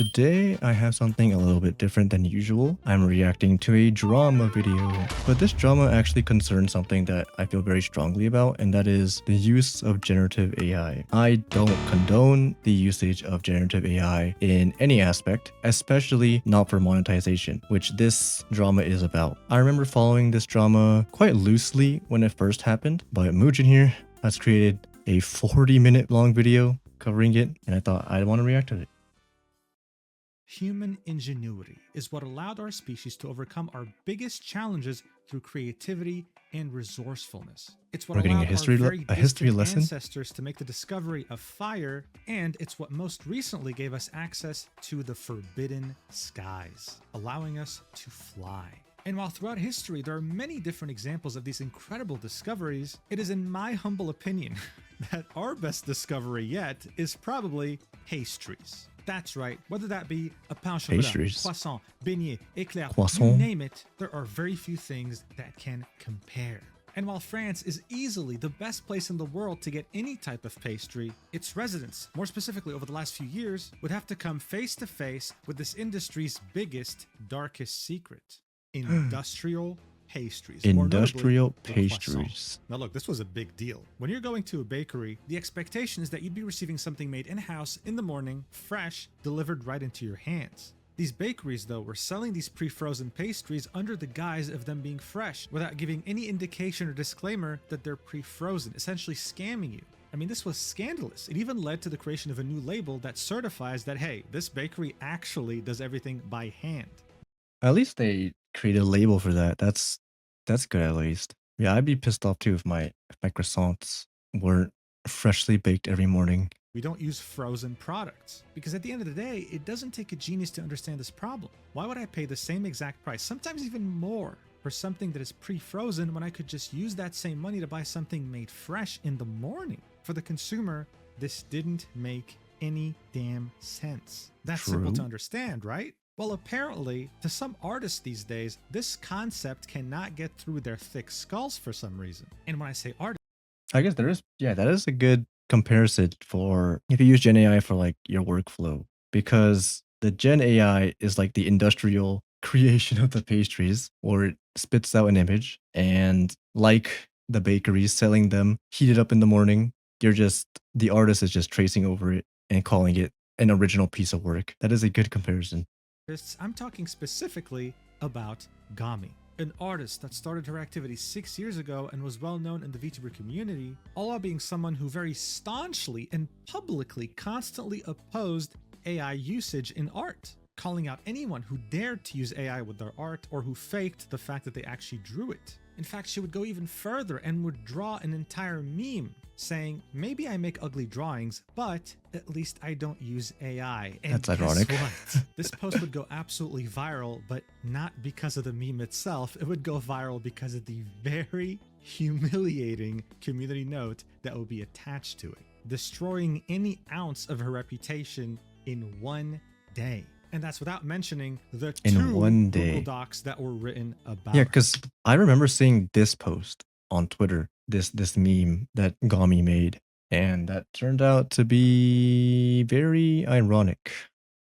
Today, I have something a little bit different than usual. I'm reacting to a drama video, but this drama actually concerns something that I feel very strongly about, and that is the use of generative AI. I don't condone the usage of generative AI in any aspect, especially not for monetization, which this drama is about. I remember following this drama quite loosely when it first happened, but Mujin here has created a 40-minute long video covering it, and I thought I'd want to react to it. Human ingenuity is what allowed our species to overcome our biggest challenges through creativity and resourcefulness. It's what We're getting allowed a history lesson. ancestors to make the discovery of fire, and it's what most recently gave us access to the forbidden skies, allowing us to fly. And while throughout history there are many different examples of these incredible discoveries, it is in my humble opinion that our best discovery yet is probably pastries. That's right, whether that be a pain au chocolat, croissant, beignet, éclair, you name it, there are very few things that can compare. And while France is easily the best place in the world to get any type of pastry, its residents, more specifically over the last few years, would have to come face to face with this industry's biggest, darkest secret: industrial pastries. Industrial pastries. Now look, this was a big deal. When you're going to a bakery, the expectation is that you'd be receiving something made in-house in the morning, fresh, delivered right into your hands. These bakeries, though, were selling these pre-frozen pastries under the guise of them being fresh, without giving any indication or disclaimer that they're pre-frozen, essentially scamming you. I mean, this was scandalous. It even led to the creation of a new label that certifies that, hey, this bakery actually does everything by hand. At least they created a label for that. That's good at least. Yeah, I'd be pissed off too if my croissants weren't freshly baked every morning. We don't use frozen products because at the end of the day, it doesn't take a genius to understand this problem. Why would I pay the same exact price, sometimes even more, for something that is pre-frozen when I could just use that same money to buy something made fresh in the morning? For the consumer, this didn't make any damn sense. That's simple to understand, right? Well, apparently, to some artists these days, this concept cannot get through their thick skulls for some reason. And when I say artists, I guess that is a good comparison for if you use Gen AI for like your workflow, because the Gen AI is like the industrial creation of the pastries, or it spits out an image, and like the bakeries selling them heated up in the morning, the artist is just tracing over it and calling it an original piece of work. That is a good comparison. I'm talking specifically about Gami, an artist that started her activity 6 years ago and was well known in the Vtuber community, all while being someone who very staunchly and publicly constantly opposed AI usage in art, calling out anyone who dared to use AI with their art or who faked the fact that they actually drew it. In fact, she would go even further and would draw an entire meme saying, maybe I make ugly drawings, but at least I don't use AI. And that's ironic. Guess what? This post would go absolutely viral, but not because of the meme itself. It would go viral because of the very humiliating community note that would be attached to it, destroying any ounce of her reputation in one day. And that's without mentioning the two Google Docs that were written about. Yeah, because I remember seeing this post on Twitter, this meme that Gami made, and that turned out to be very ironic.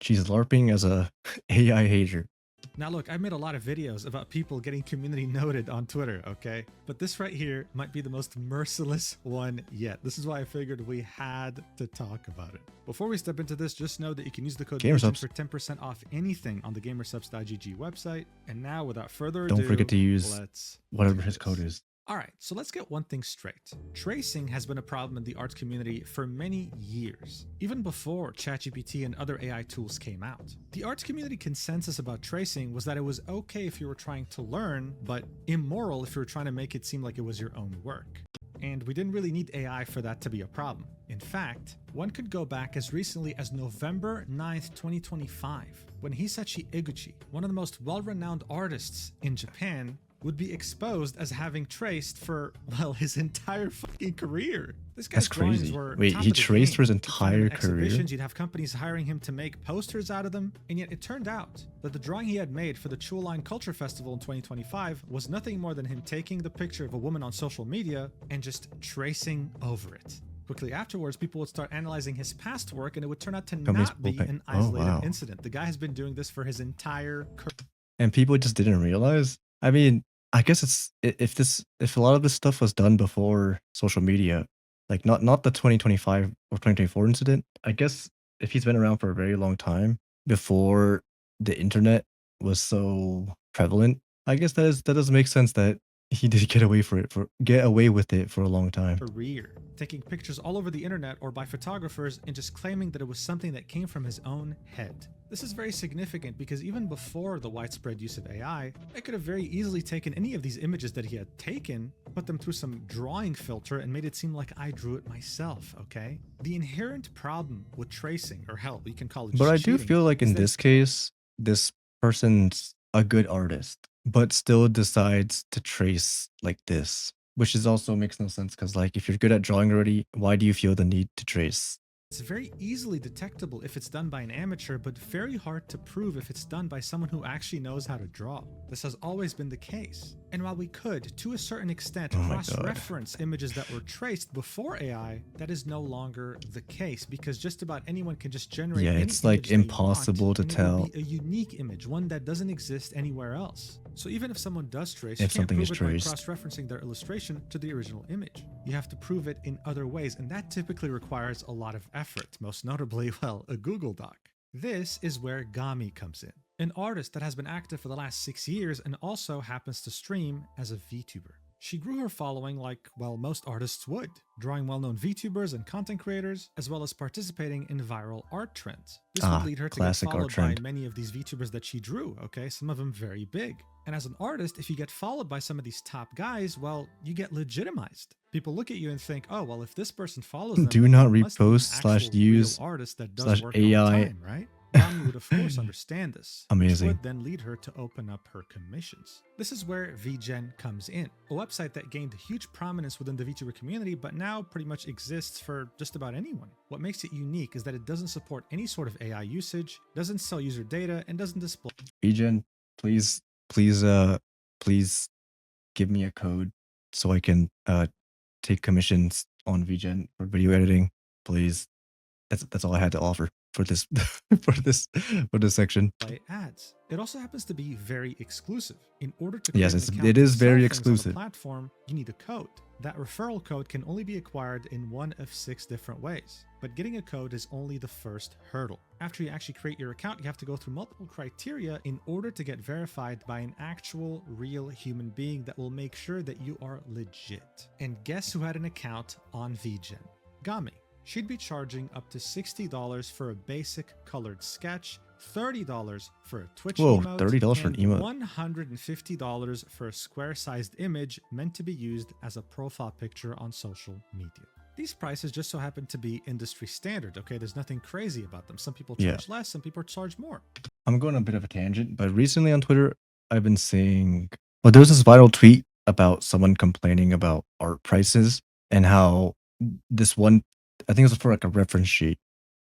She's LARPing as a AI hater. Now look, I've made a lot of videos about people getting community noted on Twitter, okay? But this right here might be the most merciless one yet. This is why I figured we had to talk about it. Before we step into this, just know that you can use the code Mujin for 10% off anything on the gamersubs.gg website. And now, without further ado, don't forget to use whatever his code is. Alright, so let's get one thing straight. Tracing has been a problem in the arts community for many years, even before ChatGPT and other AI tools came out. The arts community consensus about tracing was that it was okay if you were trying to learn, but immoral if you were trying to make it seem like it was your own work. And we didn't really need AI for that to be a problem. In fact, one could go back as recently as November 9th, 2025, when Hisashi Eguchi, one of the most well-renowned artists in Japan, would be exposed as having traced for, well, his entire fucking career. This guy's drawings were Wait, he traced for his entire career? You'd have companies hiring him to make posters out of them, and yet it turned out that the drawing he had made for the Chuline Culture Festival in 2025 was nothing more than him taking the picture of a woman on social media and just tracing over it. Quickly afterwards, people would start analyzing his past work, and it would turn out to Companies not will be pay. an Oh isolated wow. incident. The guy has been doing this for his entire career. And people just didn't realize. I mean, I guess if a lot of this stuff was done before social media, like not the 2025 or 2024 incident. I guess if he's been around for a very long time before the internet was so prevalent, I guess that does make sense that he did get away with it for a long time. Career, taking pictures all over the internet or by photographers and just claiming that it was something that came from his own head. This is very significant because even before the widespread use of AI, I could have very easily taken any of these images that he had taken, put them through some drawing filter, and made it seem like I drew it myself, okay? The inherent problem with tracing, or hell, you can call it But just I do cheating, feel like is in that this case, this person's a good artist, but still decides to trace like this, which is also makes no sense because like if you're good at drawing already, why do you feel the need to trace? it's very easily detectable if it's done by an amateur, but very hard to prove if it's done by someone who actually knows how to draw. This has always been the case. And while we could, to a certain extent, Oh my God. cross-reference images that were traced before AI, that is no longer the case because just about anyone can just generate Yeah, any it's like image they impossible want, to and it will tell be a unique image, one that doesn't exist anywhere else. So even if someone does trace, you if can't something is prove it by traced. cross-referencing their illustration to the original image. You have to prove it in other ways, and that typically requires a lot of effort, most notably, well, a Google Doc. This is where Gami comes in, an artist that has been active for the last 6 years and also happens to stream as a VTuber. She grew her following like, well, most artists would, drawing well-known VTubers and content creators, as well as participating in viral art trends. This would lead her to get Classic art followed by trend. many of these VTubers that she drew, okay? Some of them very big. And as an artist, if you get followed by some of these top guys, well, you get legitimized. People look at you and think, oh, well, if this person follows them, Do then not they must be an repost slash actual real use artist that does slash work all the AI. time, right? Gami would of course understand this, which Amazing. would then lead her to open up her commissions. This is where VGen comes in, a website that gained huge prominence within the VTuber community, but now pretty much exists for just about anyone. What makes it unique is that it doesn't support any sort of AI usage, doesn't sell user data, and doesn't display. VGen, please, please give me a code so I can take commissions on VGen for video editing, please. That's all I had to offer for this for this section. Ads. It also happens to be very exclusive. In order to Yes, create an account it and is very sell things on the exclusive. platform, you need a code. That referral code can only be acquired in one of 6 different ways. But getting a code is only the first hurdle. After you actually create your account, you have to go through multiple criteria in order to get verified by an actual real human being that will make sure that you are legit. And guess who had an account on VGen? Gami. She'd be charging up to $60 for a basic colored sketch, $30 for a Twitch Whoa, emote, $30 for an and emote. $150 for a square-sized image meant to be used as a profile picture on social media. These prices just so happen to be industry standard, okay? There's nothing crazy about them. Some people charge less, some people charge more. I'm going on a bit of a tangent, but recently on Twitter, I've been seeing, well, there was this viral tweet about someone complaining about art prices and how this one, I think it was for like a reference sheet,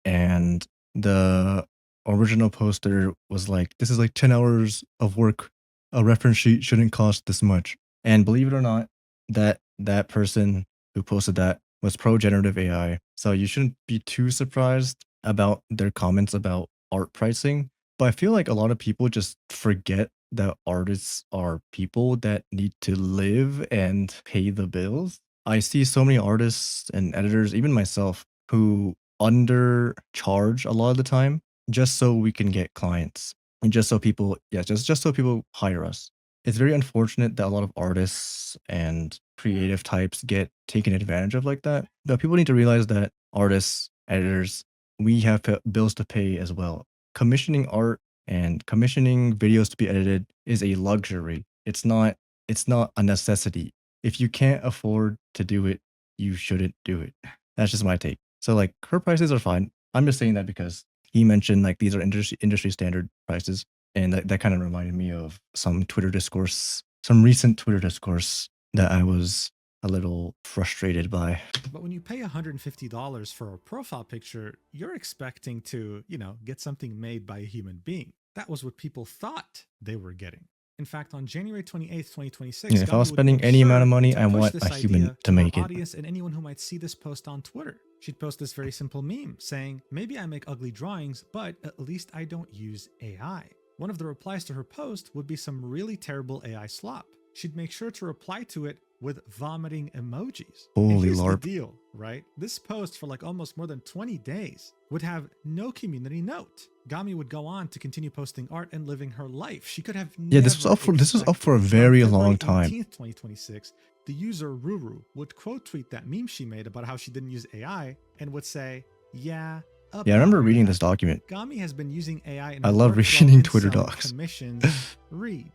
and the original poster was like, this is like 10 hours of work. A reference sheet shouldn't cost this much. And believe it or not, that person who posted that was pro generative AI. So you shouldn't be too surprised about their comments about art pricing. But I feel like a lot of people just forget that artists are people that need to live and pay the bills. I see so many artists and editors, even myself, who undercharge a lot of the time just so we can get clients and just so people, yeah, just so people hire us. It's very unfortunate that a lot of artists and creative types get taken advantage of like that. But people need to realize that artists, editors, we have bills to pay as well. Commissioning art and commissioning videos to be edited is a luxury. It's not a necessity. If you can't afford to do it, you shouldn't do it. That's just my take. So like her prices are fine. I'm just saying that because he mentioned like these are industry standard prices, and that kind of reminded me of some recent Twitter discourse that I was a little frustrated by. But when you pay $150 for a profile picture, you're expecting to, get something made by a human being. That was what people thought they were getting. In fact, on January 28th, 2026, Yeah, if I Gami was would make spending any amount sure of money, to I push want a this human idea to to her make it. audience and anyone who might see this post on Twitter. She'd post this very simple meme saying, maybe I make ugly drawings, but at least I don't use AI. One of the replies to her post would be some really terrible AI slop. She'd make sure to reply to it with vomiting emojis. And Holy here's the LARP. deal, right? This post for like almost more than 20 days would have no community note. Gami would go on to continue posting art and living her life. She could have Yeah, never this was up for a expected. very On February long time. 18th, 2026, the user Ruru would quote tweet that meme she made about how she didn't use AI and would say, yeah, Yeah, I remember about reading that. this document. Gami has been using AI in I her love workflow reading and Twitter selling docs. commissions. Read.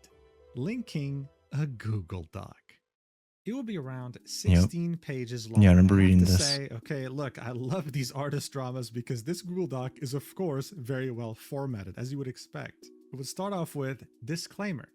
Linking a Google Doc. It will be around 16 pages long. Yeah, I remember have reading to this. say, okay, look, I love these artist dramas because this Google Doc is, of course, very well formatted, as you would expect. It would start off with disclaimer.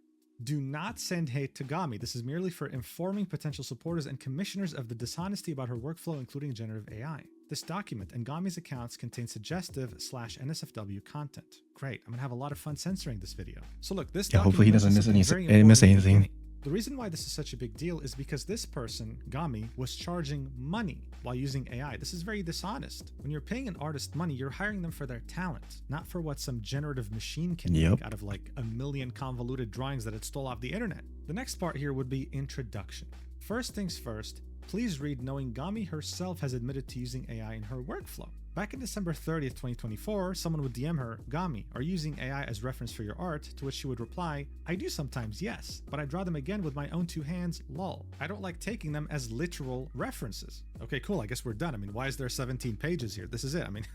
Do not send hate to Gami. This is merely for informing potential supporters and commissioners of the dishonesty about her workflow, including generative AI. This document and Gami's accounts contain suggestive/NSFW content. Great, I'm gonna have a lot of fun censoring this video. So look, this Yeah, hopefully he document doesn't mentions miss something any very miss important at the anything. beginning. The reason why this is such a big deal is because this person, Gami, was charging money while using AI. This is very dishonest. When you're paying an artist money, you're hiring them for their talent, not for what some generative machine can make out of like a million convoluted drawings that it stole off the internet. The next part here would be introduction. First things first, please read knowing Gami herself has admitted to using AI in her workflow. Back in December 30th, 2024, someone would DM her, Gami, are you using AI as reference for your art? To which she would reply, I do sometimes, yes, but I draw them again with my own two hands, lol. I don't like taking them as literal references. Okay, cool, I guess we're done. I mean, why is there 17 pages here? This is it. I mean,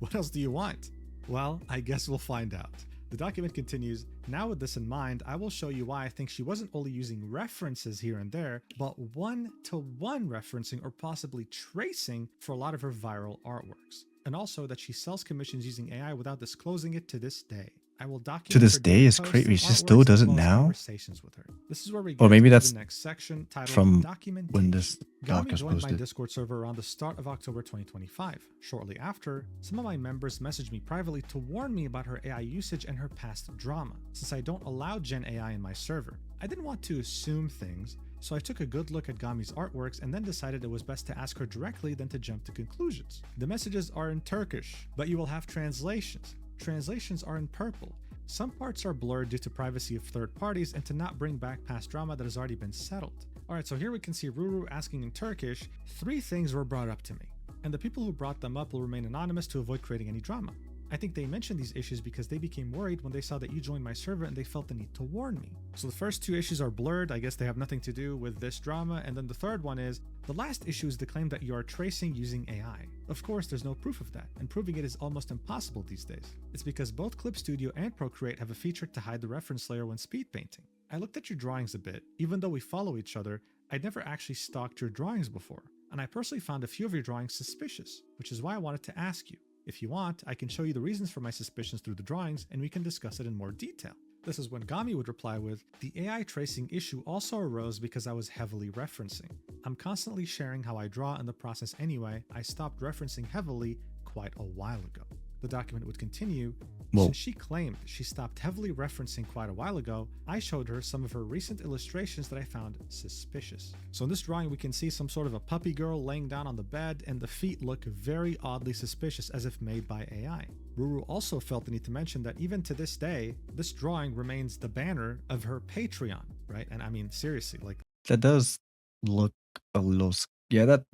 what else do you want? Well, I guess we'll find out. The document continues, now with this in mind, I will show you why I think she wasn't only using references here and there, but one-to-one referencing or possibly tracing for a lot of her viral artworks. And also that she sells commissions using AI without disclosing it to this day. I will document To this her day daily is posts crazy. and She still artworks does as it well as now? conversations with her. This is where we Or get maybe to that's the next section titled from Documentation. when this doc Gami is joined my posted. Discord server around the start of October 2025. Shortly after, some of my members messaged me privately to warn me about her AI usage and her past drama, since I don't allow Gen AI in my server. I didn't want to assume things, so I took a good look at Gami's artworks and then decided it was best to ask her directly than to jump to conclusions. The messages are in Turkish, but you will have translations. Translations are in purple. Some parts are blurred due to privacy of third parties and to not bring back past drama that has already been settled. Alright, so here we can see Ruru asking in Turkish, 3 things were brought up to me, and the people who brought them up will remain anonymous to avoid creating any drama. I think they mentioned these issues because they became worried when they saw that you joined my server and they felt the need to warn me. So the first 2 issues are blurred, I guess they have nothing to do with this drama, and then the third one is, the last issue is the claim that you are tracing using AI. Of course, there's no proof of that, and proving it is almost impossible these days. It's because both Clip Studio and Procreate have a feature to hide the reference layer when speed painting. I looked at your drawings a bit. Even though we follow each other, I'd never actually stalked your drawings before, and I personally found a few of your drawings suspicious, which is why I wanted to ask you. If you want, I can show you the reasons for my suspicions through the drawings, and we can discuss it in more detail. This is when Gami would reply with, the AI tracing issue also arose because I was heavily referencing. I'm constantly sharing how I draw in the process anyway. I stopped referencing heavily quite a while ago. The document would continue, since she claimed she stopped heavily referencing quite a while ago, I showed her some of her recent illustrations that I found suspicious. So in this drawing we can see some sort of a puppy girl laying down on the bed, and the feet look very oddly suspicious as if made by AI. Ruru also felt the need to mention that even to this day, this drawing remains the banner of her Patreon, right? And I mean, seriously, like... That does look a little... that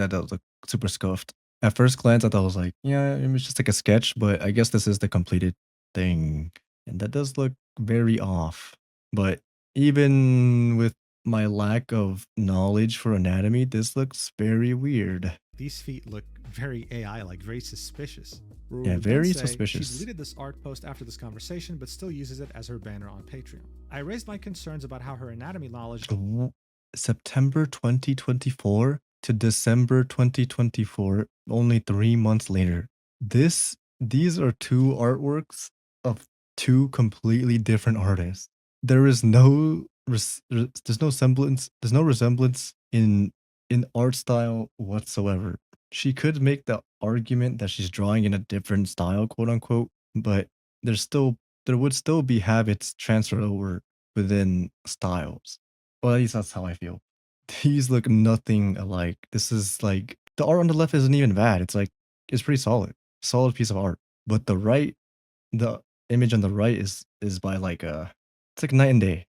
does look super scuffed. At first glance, I thought it was like, yeah, it was just like a sketch, but I guess this is the completed thing. And that does look very off. But even with my lack of knowledge for anatomy, this looks very weird. These feet look very AI-like, very suspicious. Ruru Yeah, would very then say suspicious. She deleted this art post after this conversation, but still uses it as her banner on Patreon. I raised my concerns about how her anatomy knowledge... September 2024 to December 2024, only 3 months later. These are 2 artworks of 2 completely different artists. There is there's no resemblance in art style whatsoever. She could make the argument that she's drawing in a different style, quote unquote, but there would still be habits transferred over. within styles. Well, at least that's how I feel. These look nothing alike. This is like the art on the left isn't even bad. It's like it's pretty solid. Solid piece of art. But the image on the right is by like it's like night and day.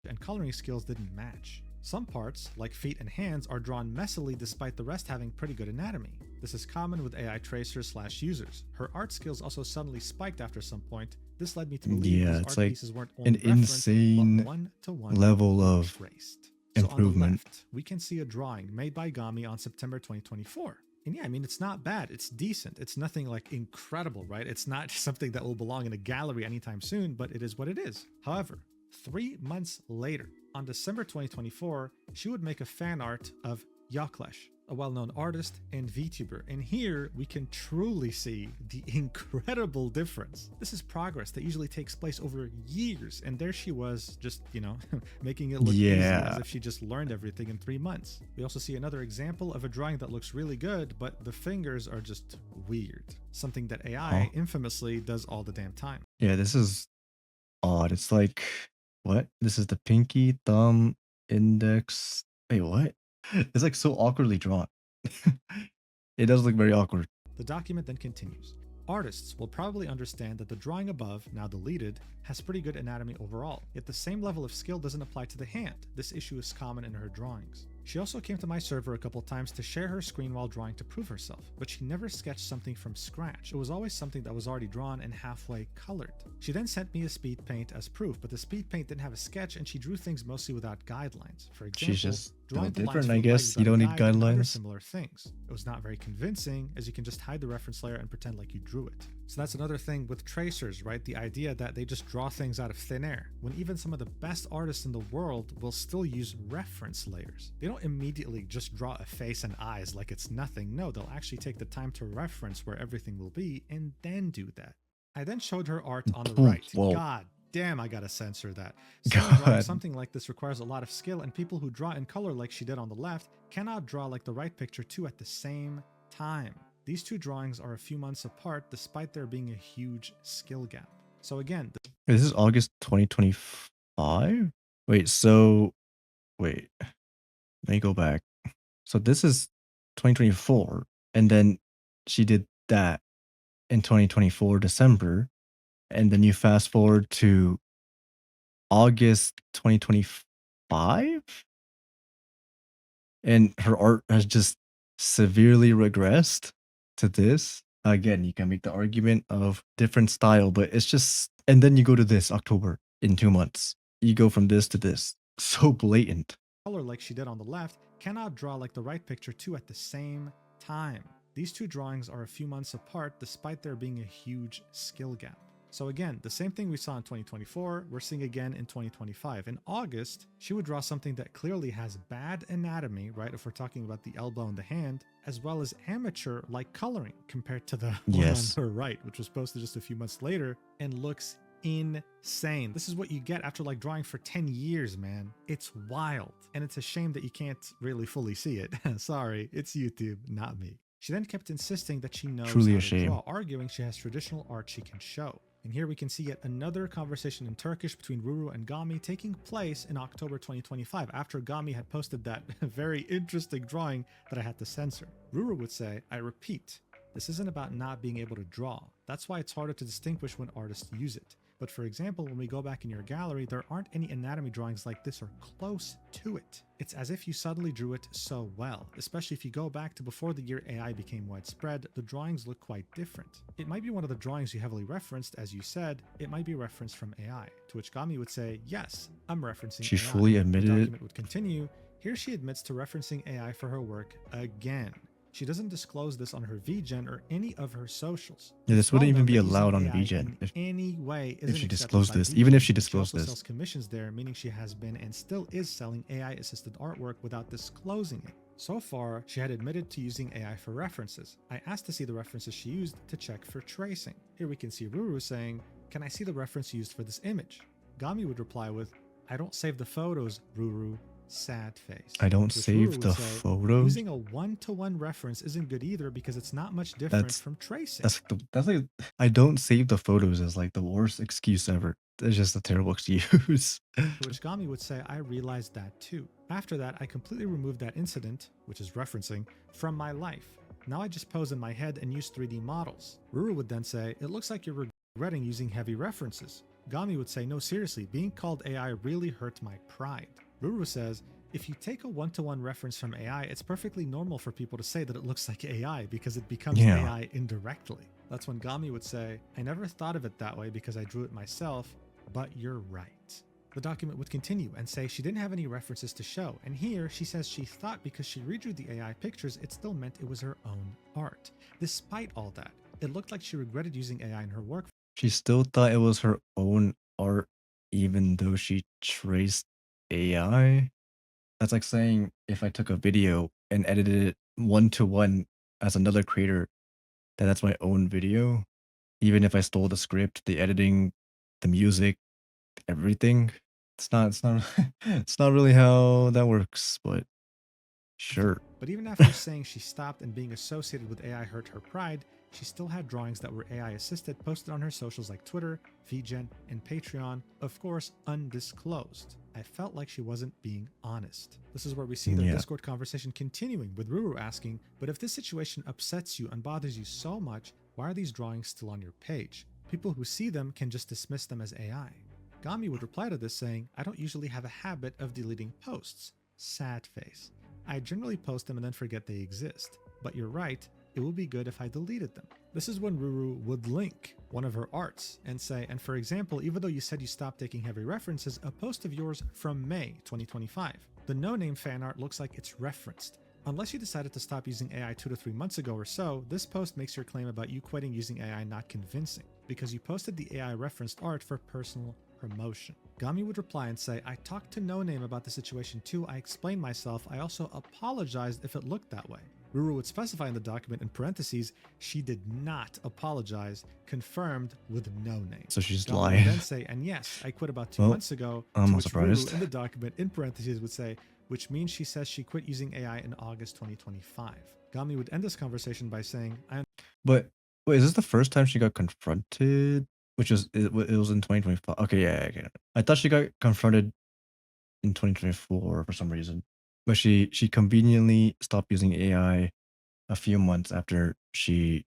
and coloring skills didn't match. Some parts, like feet and hands, are drawn messily despite the rest having pretty good anatomy. This is common with AI tracers/users. Her art skills also suddenly spiked after some point. This led me to believe Yeah, these it's art like pieces weren't an only referenced, insane but one-to-one level of traced. So on the improvement. left, we can see a drawing made by Gami on September 2024. And yeah, I mean, it's not bad. It's decent. It's nothing like incredible, right? It's not something that will belong in a gallery anytime soon, but it is what it is. However, 3 months later, on December 2024, she would make a fan art of Yaklesh, a well-known artist and VTuber. And here we can truly see the incredible difference. This is progress that usually takes place over years. And there she was just, making it look easy as if she just learned everything in 3 months. We also see another example of a drawing that looks really good, but the fingers are just weird. Something that AI infamously does all the damn time. Yeah, this is odd. It's like what? This is the pinky, thumb, index. Wait, what? It's like so awkwardly drawn. It does look very awkward. The document then continues. Artists will probably understand that the drawing above, now deleted, has pretty good anatomy overall, yet the same level of skill doesn't apply to the hand. This issue is common in her drawings. She also came to my server a couple times to share her screen while drawing to prove herself, but she never sketched something from scratch. It was always something that was already drawn and halfway colored. She then sent me a speed paint as proof, but the speed paint didn't have a sketch and she drew things mostly without guidelines. For example, She's just drawing the lines different, for I the guess. legs You don't without need a guide and other guidelines. similar things. It was not very convincing, as you can just hide the reference layer and pretend like you drew it. So that's another thing with tracers, right? The idea that they just draw things out of thin air, when even some of the best artists in the world will still use reference layers. They don't immediately just draw a face and eyes like it's nothing. No, they'll actually take the time to reference where everything will be and then do that. I then showed her art on the right. Whoa. God damn, I gotta censor that. Drawing God. something like this requires a lot of skill, and people who draw in color like she did on the left cannot draw like the right picture too at the same time. These two drawings are a few months apart despite there being a huge skill gap. So again, This is August 2025? Wait, let me go back. So this is 2024, and then she did that in 2024 December, and then you fast forward to August 2025, and her art has just severely regressed to this. Again, you can make the argument of different style, but it's just, and then you go to this October in 2 months. You go from this to this. So blatant. color like she did on the left cannot draw like the right picture too at the same time. These two drawings are a few months apart despite there being a huge skill gap. So again, the same thing we saw in 2024, we're seeing again in 2025. In August, she would draw something that clearly has bad anatomy, right? If we're talking about the elbow and the hand, as well as amateur-like coloring compared to the one on her right, which was posted just a few months later and looks insane. This is what you get after like drawing for 10 years, man. It's wild. And it's a shame that you can't really fully see it. Sorry, it's YouTube, not me. She then kept insisting that she knows Truly how a to shame. draw, arguing she has traditional art she can show. And here we can see yet another conversation in Turkish between Ruru and Gami taking place in October 2025 after Gami had posted that very interesting drawing that I had to censor. Ruru would say, I repeat, this isn't about not being able to draw. That's why it's harder to distinguish when artists use it. But for example, when we go back in your gallery, there aren't any anatomy drawings like this or close to it. It's as if you suddenly drew it so well. Especially if you go back to before the year AI became widespread, the drawings look quite different. It might be one of the drawings you heavily referenced, as you said, it might be referenced from AI. To which Gami would say, yes, I'm referencing She AI. fully admitted the it. document would continue. Here she admits to referencing AI for her work again. She doesn't disclose this on her VGen or any of her socials. Yeah, this wouldn't even be Well known that allowed on using AI VGen in any way if isn't she accepted disclosed by this. VGen. Even if she She disclosed also this. sells commissions there, meaning she has been and still is selling AI-assisted artwork without disclosing it. So far, she had admitted to using AI for references. I asked to see the references she used to check for tracing. Here we can see Ruru saying, can I see the reference used for this image? Gami would reply with, I don't save the photos, Ruru. Sad face. I don't Which save Ruru the would say, photos. Using a one-to-one reference isn't good either because it's not much different from tracing. That's like I don't save the photos as like the worst excuse ever. it's just a terrible excuse. To which Gami would say, I realized that too. After that, I completely removed that incident, which is referencing, from my life. Now I just pose in my head and use 3D models. Ruru would then say, it looks like you're regretting using heavy references. Gami would say, no, seriously, being called AI really hurt my pride. Ruru says, if you take a one-to-one reference from AI, it's perfectly normal for people to say that it looks like AI because it becomes Yeah. AI indirectly. That's when Gami would say, I never thought of it that way because I drew it myself, but you're right. The document would continue and say she didn't have any references to show, and here she says she thought because she redrew the AI pictures, it still meant it was her own art. Despite all that, it looked like she regretted using AI in her work. She still thought it was her own art, even though she traced AI. That's like saying if I took a video and edited it one to one as another creator, that's my own video. Even if I stole the script, the editing, the music, everything. It's not it's not really how that works, but sure. But even after saying she stopped and being associated with AI hurt her pride, she still had drawings that were AI assisted posted on her socials like Twitter, VGen, and Patreon, of course undisclosed. I felt like she wasn't being honest. This is where we see the Discord conversation continuing, with Ruru asking, but if this situation upsets you and bothers you so much, why are these drawings still on your page? People who see them can just dismiss them as AI. Gami would reply to this saying, I don't usually have a habit of deleting posts. Sad face. I generally post them and then forget they exist. But you're right, it would be good if I deleted them. This is when Ruru would link one of her arts and say, and for example, even though you said you stopped taking heavy references, a post of yours from May 2025. The no-name fan art looks like it's referenced. Unless you decided to stop using AI 2 to 3 months ago or so, this post makes your claim about you quitting using AI not convincing, because you posted the AI referenced art for personal promotion. Gami would reply and say, I talked to No Name about the situation too, I explained myself, I also apologized if it looked that way. Ruru would specify in the document in parentheses, she did not apologize, confirmed with No Name. So she's Gami lying. would then say, and yes, I quit about 2 months ago, I'm to not which surprised. Ruru in the document in parentheses would say, which means she says she quit using AI in August 2025. Gami would end this conversation by saying, But wait, is this the first time she got confronted? Which was it was in 2025. Okay, yeah, okay. I thought she got confronted in 2024 for some reason. But she conveniently stopped using AI a few months after she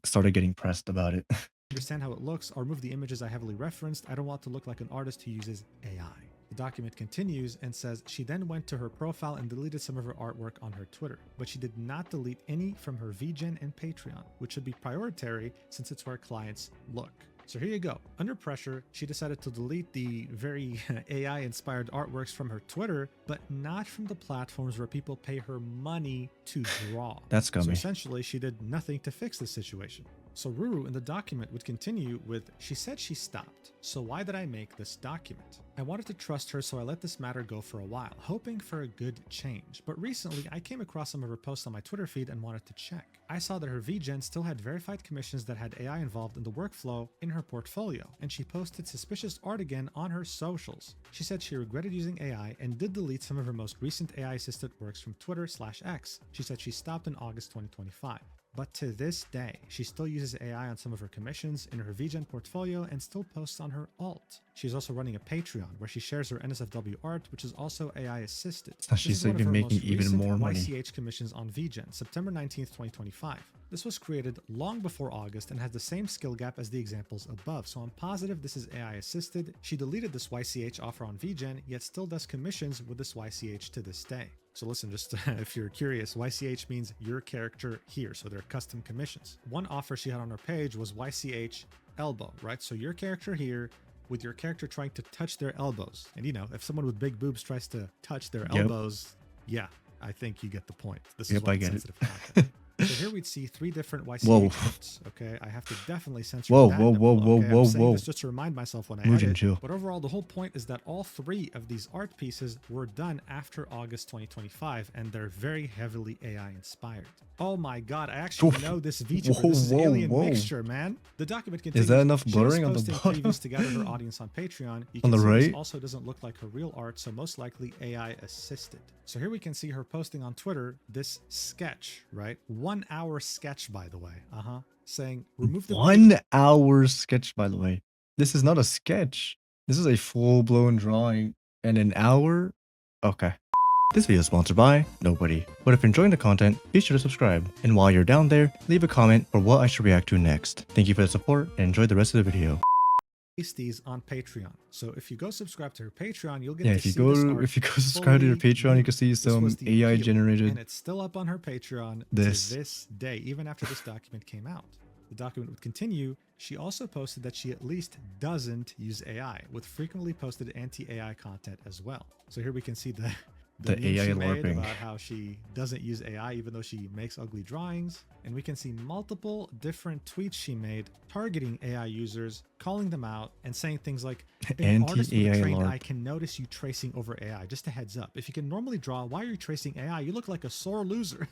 started getting pressed about it. understand how it looks, or remove the images I heavily referenced. I don't want to look like an artist who uses AI. The document continues and says she then went to her profile and deleted some of her artwork on her Twitter, but she did not delete any from her VGen and Patreon, which should be prioritary since it's where clients look. So here you go. Under pressure, she decided to delete the very AI-inspired artworks from her Twitter, but not from the platforms where people pay her money to draw. That's So scummy. essentially, she did nothing to fix this situation. So Ruru in the document would continue with, she said she stopped, so why did I make this document? I wanted to trust her, so I let this matter go for a while, hoping for a good change. But recently, I came across some of her posts on my Twitter feed and wanted to check. I saw that her VGen still had verified commissions that had AI involved in the workflow in her portfolio, and she posted suspicious art again on her socials. She said she regretted using AI and did delete some of her most recent AI-assisted works from Twitter/X. She said she stopped in August 2025. But to this day, she still uses AI on some of her commissions in her VGen portfolio and still posts on her alt. She's also running a Patreon where she shares her NSFW art, which is also AI assisted. So she's even making even more money. YCH commissions on VGen, September 19th, 2025. This was created long before August and has the same skill gap as the examples above, so I'm positive this is AI assisted. She deleted this YCH offer on VGen, yet still does commissions with this YCH to this day. So listen, just if you're curious, YCH means your character here, so they're custom commissions. One offer she had on her page was YCH elbow, right? So your character here with your character trying to touch their elbows. And you know, if someone with big boobs tries to touch their elbows, yeah, I think you get the point. This is why it's sensitive content. So here we'd see 3 different YCH arts, okay? I have to definitely censor that. I'm saying this just to remind myself when I Mujin, edit. chill. But overall, the whole point is that all 3 of these art pieces were done after August 2025, and they're very heavily AI inspired. Oh my god, I actually know this VTuber. This is alien mixture, man. The document continues. Is that enough She blurring on was the posting bottom? previews to gather her audience on Patreon. You On can the see this right? also doesn't look like her real art, so most likely AI assisted. So here we can see her posting on Twitter this sketch, right? 1 hour sketch, by the way. Saying remove the 1 hour sketch, by the way. This is not a sketch. This is a full-blown drawing. And an hour? Okay. This video is sponsored by nobody. But if you're enjoying the content, be sure to subscribe. And while you're down there, leave a comment for what I should react to next. Thank you for the support and enjoy the rest of the video. These on Patreon. So if you go subscribe to her Patreon, you'll get Yeah, to if you see go this art subscribe to your fully Patreon, you can see This some was the AI appeal, generated and it's still up on her Patreon this. to this day, even after this document came out. The document would continue. She also posted that she at least doesn't use AI, with frequently posted anti-AI content as well. So here we can see the meme AI she made LARPing. about how she doesn't use AI even though she makes ugly drawings. And we can see multiple different tweets she made targeting AI users, calling them out and saying things like, an artist with a Anti-AI trained LARP. eye can notice you tracing over AI. Just a heads up. If you can normally draw, why are you tracing AI? You look like a sore loser.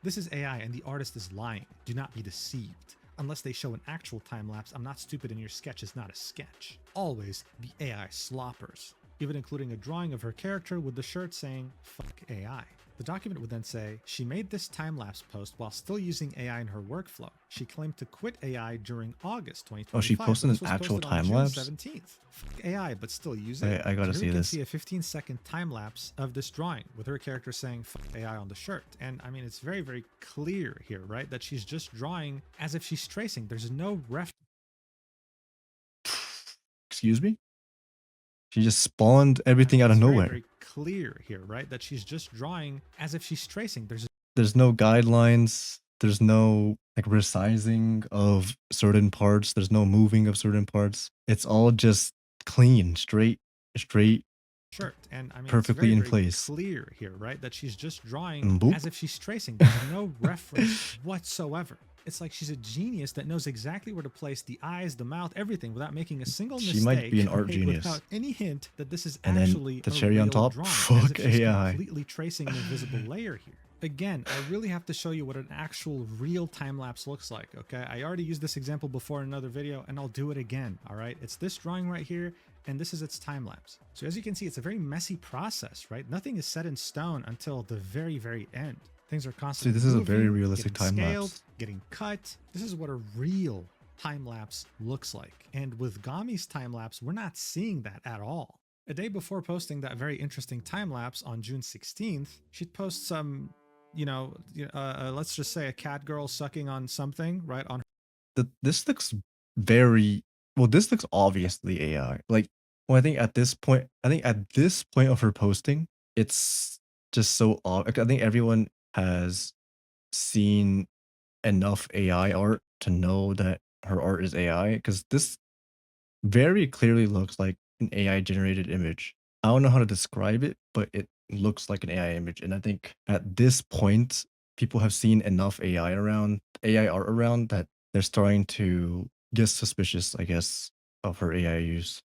This is AI and the artist is lying. Do not be deceived. Unless they show an actual time lapse, I'm not stupid and your sketch is not a sketch. Always the AI sloppers, even including a drawing of her character with the shirt saying, fuck AI. The document would then say, she made this time-lapse post while still using AI in her workflow. She claimed to quit AI during August 2025. Oh, she posted but this an was actual posted on time June lapse? 17th. Fuck AI, but still use it. I gotta So see here we can this. see a 15-second time-lapse of this drawing with her character saying fuck AI on the shirt. And I mean, it's very, very clear here, right? That she's just drawing as if she's tracing. There's no ref. Excuse me? She just spawned everything out of It's very, nowhere. very clear here, right? That she's just drawing as if she's tracing. There's no guidelines. There's no like resizing of certain parts. There's no moving of certain parts. It's all just clean, straight, Shirt. And I mean, perfectly it's in very, very place. clear here, right? That she's just drawing And boop. as if she's tracing. There's no reference whatsoever. It's like she's a genius that knows exactly where to place the eyes, the mouth, everything without making a single mistake. She might be an art right? genius. Without any hint that this is And actually then the a cherry on real top, drawing, fuck as if she's AI. completely tracing an invisible layer here. Again, I really have to show you what an actual real time lapse looks like, okay? I already used this example before in another video and I'll do it again, all right? It's this drawing right here and this is its time lapse. So as you can see, it's a very messy process, right? Nothing is set in stone until the very, very end. Things are constantly See, this is a very moving, realistic getting time scaled, lapse. getting cut. This is what a real time lapse looks like. And with Gami's time lapse, we're not seeing that at all. A day before posting that very interesting time lapse on June 16th, she'd post some, let's just say a cat girl sucking on something, right? On This looks very well. This looks obviously AI. Like, well, I think at this point of her posting, it's just so obvious. I think everyone has seen enough AI art to know that her art is AI because this very clearly looks like an AI generated image. I don't know how to describe it, but it looks like an AI image. And I think at this point, people have seen enough AI art around that they're starting to get suspicious, I guess, of her AI use.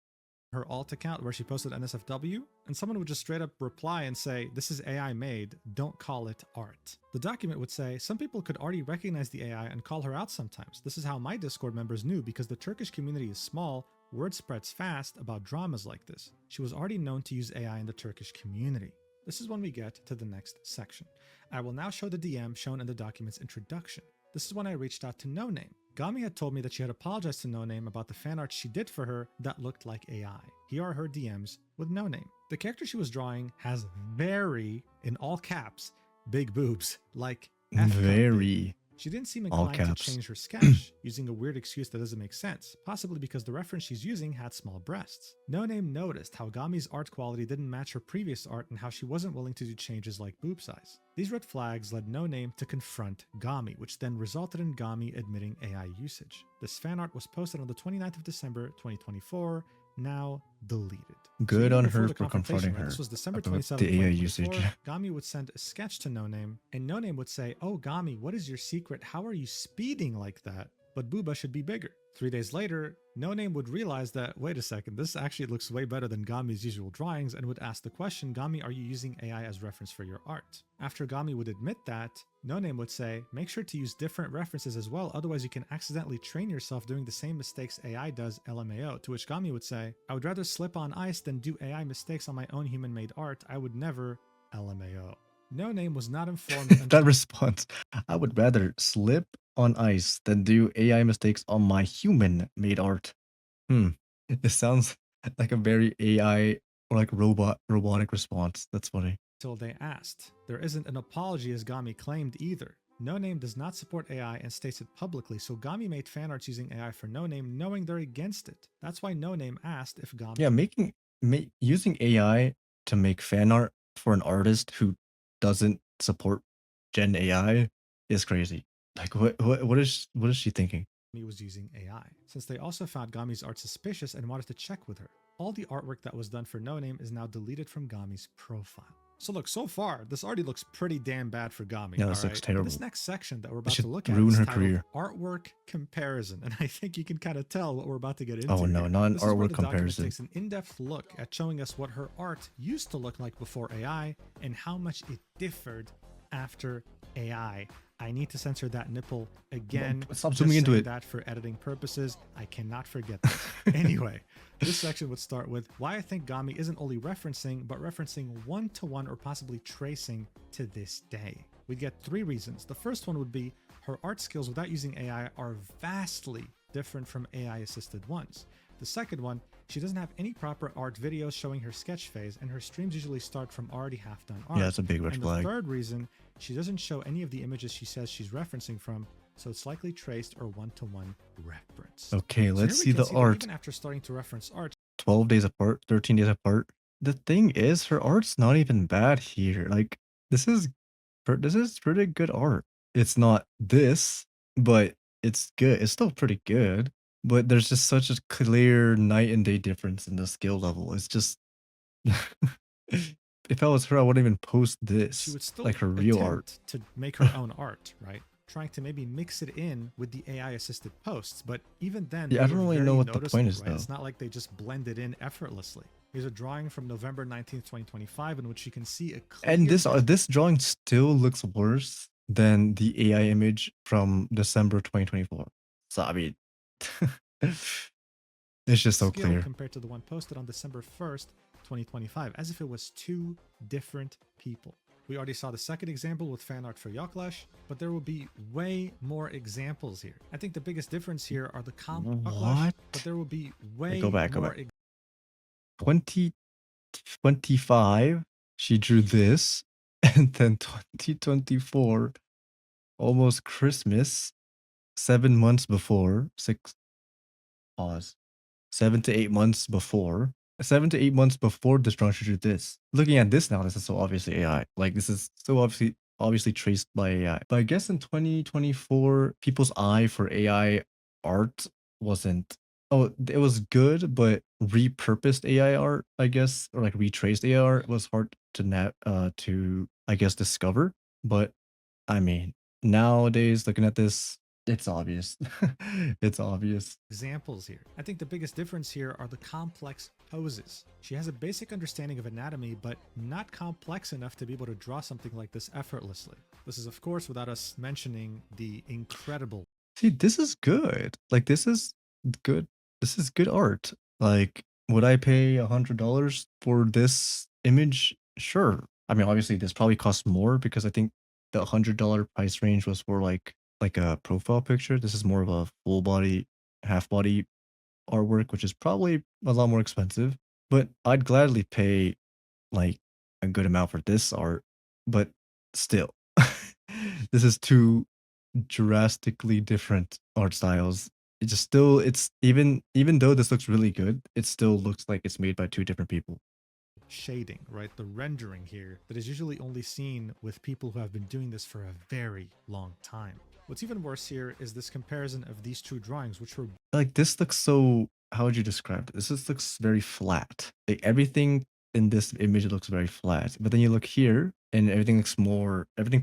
her alt account where she posted NSFW, and someone would just straight up reply and say, this is AI made, don't call it art. The document would say, some people could already recognize the AI and call her out sometimes. This is how my Discord members knew because the Turkish community is small, word spreads fast about dramas like this. She was already known to use AI in the Turkish community. This is when we get to the next section. I will now show the DM shown in the document's introduction. This is when I reached out to No Name. Gami had told me that she had apologized to No Name about the fan art she did for her that looked like AI. Here are her DMs with No Name. The character she was drawing has very, in all caps, big boobs, like F cup big. Very. She didn't seem All inclined to caps. change her sketch, using a weird excuse that doesn't make sense, possibly because the reference she's using had small breasts. No Name noticed how Gami's art quality didn't match her previous art and how she wasn't willing to do changes like boob size. These red flags led No Name to confront Gami, which then resulted in Gami admitting AI usage. This fan art was posted on the 29th of December 2024, now deleted. Good even on before her the for confronting confrontation, right, her this was December about 27th, the AI 2024, usage. Gami would send a sketch to No Name, and No Name would say, oh Gami, what is your secret? How are you speeding like that? But Booba should be bigger. 3 days later, No Name would realize that, wait a second, this actually looks way better than Gami's usual drawings and would ask the question, Gami, are you using AI as reference for your art? After Gami would admit that, No Name would say, make sure to use different references as well, otherwise you can accidentally train yourself doing the same mistakes AI does, LMAO, to which Gami would say, I would rather slip on ice than do AI mistakes on my own human-made art. I would never, LMAO. No Name was not informed That response. I would rather slip on ice than do AI mistakes on my human made art. It sounds like a very AI or like robotic response. That's funny. Till they asked. There isn't an apology as Gami claimed either. No Name does not support AI and states it publicly, so Gami made fan arts using AI for No Name, knowing they're against it. That's why No Name asked if Gami. Yeah, using AI to make fan art for an artist who doesn't support Gen AI is crazy. Like what is she thinking? Was using AI, since they also found Gami's art suspicious and wanted to check with her. All the artwork that was done for No Name is now deleted from Gami's profile. So look, so far, this already looks pretty damn bad for Gami. Yeah, this looks terrible. This next section that we're It about to should look at ruin is her titled career. Artwork Comparison, and I think you can kind of tell what we're about to get into. Oh no, here. not an This is where artwork the document comparison. takes an in-depth look at showing us what her art used to look like before AI and how much it differed after AI. I need to censor that nipple again. Stop zooming into it. That for editing purposes, I cannot forget that. Anyway, this section would start with why I think Gami isn't only referencing, but referencing one-to-one or possibly tracing to this day. We'd get 3 reasons. The first one would be her art skills without using AI are vastly different from AI-assisted ones. The second one, she doesn't have any proper art videos showing her sketch phase, and her streams usually start from already half-done art. Yeah, that's a big red flag. The third reason, she doesn't show any of the images she says she's referencing from, so it's likely traced or one-to-one reference. Okay, let's see the art. Even after starting to reference art, 12 days apart, 13 days apart. The thing is, her art's not even bad here. Like, this is pretty good art. It's not this, but it's good. It's still pretty good. But there's just such a clear night and day difference in the skill level. It's just if I was her, I wouldn't even post this. She would still like her real art to make her own art, right? Trying to maybe mix it in with the AI assisted posts, but even then, yeah, I don't really know what the point is, right? though. It's not like they just blend it in effortlessly. Here's a drawing from November 19th, 2025, in which you can see a clear... And this drawing still looks worse than the AI image from December 2024. So I mean, it's just so clear compared to the one posted on December 1st, 2025, as if it was 2 different people. We already saw the second example with fan art for Yoklash, but there will be way more examples here. I think the biggest difference here are the what? But there will be way go back. more 2025, she drew this, and then 2024, almost Christmas, 7 months before, 7 to 8 months before. 7 to 8 months before this drawing, she drew this. Looking at this now, this is so obviously AI. Like, this is so obviously traced by AI. But I guess in 2024, people's eye for AI art wasn't... Oh, it was good, but repurposed AI art, I guess, or like retraced AI art was hard to I guess discover. But I mean, nowadays, looking at this, it's obvious. It's obvious. Examples here. I think the biggest difference here are the complex poses. She has a basic understanding of anatomy, but not complex enough to be able to draw something like this effortlessly. This is, of course, without us mentioning the incredible... See, this is good. Like, this is good. This is good art. Like, would I pay $100 for this image? Sure. I mean, obviously, this probably costs more because I think the $100 price range was for like a profile picture. This is more of a full body, half body artwork, which is probably a lot more expensive. But I'd gladly pay like a good amount for this art. But still, this is two drastically different art styles. It's even though this looks really good, it still looks like it's made by 2 different people. Shading, right? The rendering here that is usually only seen with people who have been doing this for a very long time. What's even worse here is this comparison of these 2 drawings, which were... Like, this looks so... How would you describe it? This just looks very flat. Like, everything in this image looks very flat. But then you look here, and everything